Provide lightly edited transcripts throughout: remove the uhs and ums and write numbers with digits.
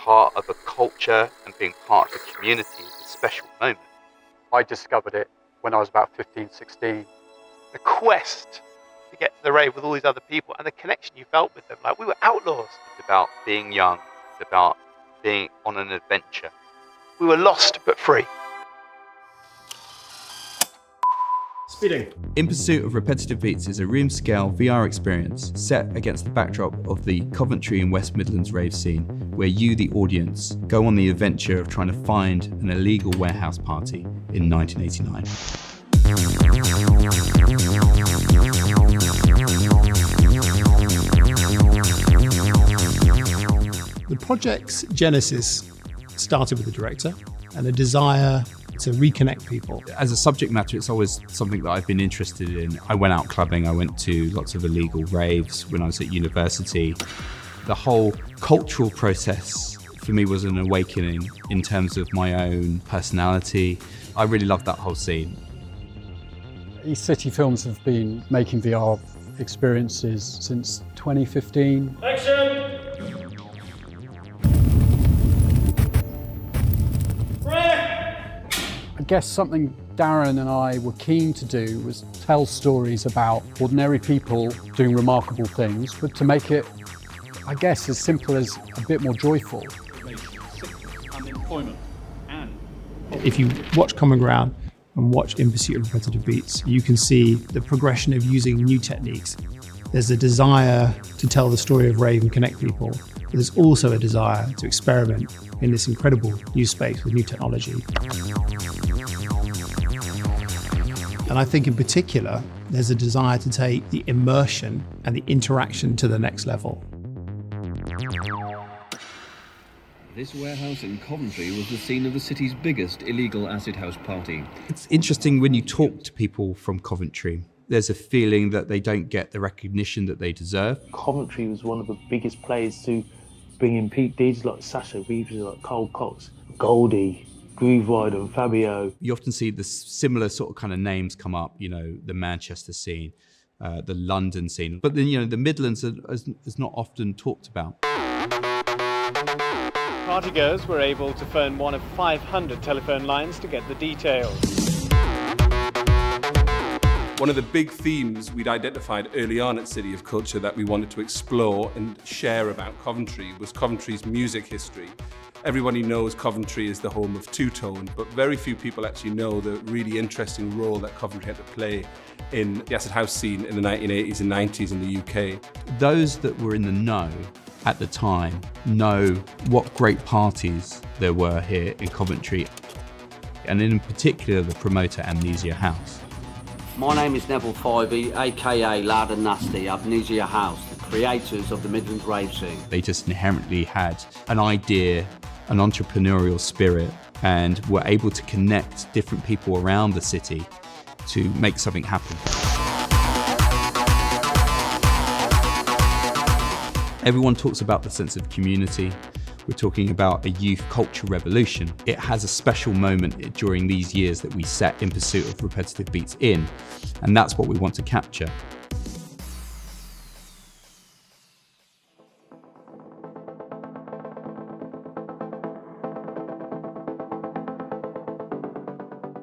part of a culture and being part of a community is a special moment. I discovered it when I was about 15, 16. The quest to get to the rave with all these other people and the connection you felt with them. Like, we were outlaws. It's about being young. It's about being on an adventure. We were lost but free. Speeding. In Pursuit of Repetitive Beats is a room-scale VR experience set against the backdrop of the Coventry and West Midlands rave scene, where you, the audience, go on the adventure of trying to find an illegal warehouse party in 1989. The project's genesis started with the director and a desire to reconnect people. As a subject matter, it's always something that I've been interested in. I went out clubbing, I went to lots of illegal raves when I was at university. The whole cultural process for me was an awakening in terms of my own personality. I really loved that whole scene. East City Films have been making VR experiences since 2015. Action! I guess something Darren and I were keen to do was tell stories about ordinary people doing remarkable things, but to make it, I guess, as simple as a bit more joyful. Unemployment and If you watch Common Ground and watch In Pursuit of Repetitive Beats, you can see the progression of using new techniques. There's a desire to tell the story of rave and connect people, but there's also a desire to experiment in this incredible new space with new technology. And I think in particular, there's a desire to take the immersion and the interaction to the next level. This warehouse in Coventry was the scene of the city's biggest illegal acid house party. It's interesting when you talk to people from Coventry, there's a feeling that they don't get the recognition that they deserve. Coventry was one of the biggest players to bring in peak DJs like Sasha, DJs like Cole Cox, Goldie, Groove Rider and Fabio. You often see the similar sort of kind of names come up, you know, the Manchester scene, the London scene. But then, you know, the Midlands is not often talked about. partygoers were able to phone one of 500 telephone lines to get the details. One of the big themes we'd identified early on at City of Culture that we wanted to explore and share about Coventry was Coventry's music history. Everybody knows Coventry is the home of two-tone, but very few people actually know the really interesting role that Coventry had to play in the acid house scene in the 1980s and 90s in the UK. Those that were in the know at the time know what great parties there were here in Coventry, and in particular the promoter Amnesia House. My name is Neville Fivey, aka Loud and Nasty, Amnesia House, the creators of the Midlands rave scene. They just inherently had an idea, an entrepreneurial spirit, and were able to connect different people around the city to make something happen. Everyone talks about the sense of community. We're talking about a youth culture revolution. It has a special moment during these years that we set In Pursuit of Repetitive Beats in, and that's what we want to capture.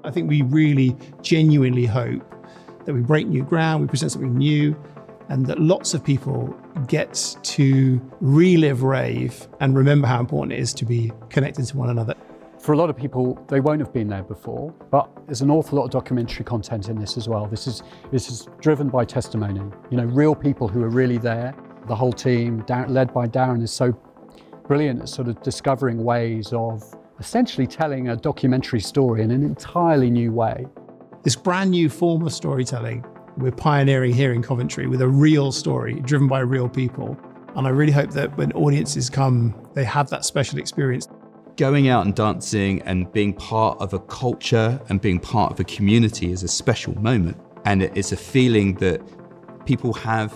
I think we really genuinely hope that we break new ground, we present something new, and that lots of people get to relive rave and remember how important it is to be connected to one another. For a lot of people, they won't have been there before, but there's an awful lot of documentary content in this as well. This is driven by testimony. You know, real people who are really there. The whole team, led by Darren, is so brilliant at sort of discovering ways of essentially telling a documentary story in an entirely new way. This brand new form of storytelling we're pioneering here in Coventry with a real story driven by real people. And I really hope that when audiences come, they have that special experience. Going out and dancing and being part of a culture and being part of a community is a special moment. And it's a feeling that people have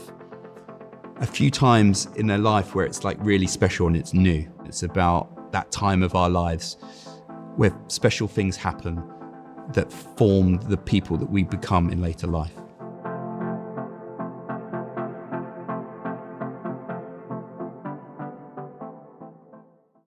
a few times in their life where it's like really special and it's new. It's about that time of our lives where special things happen that form the people that we become in later life.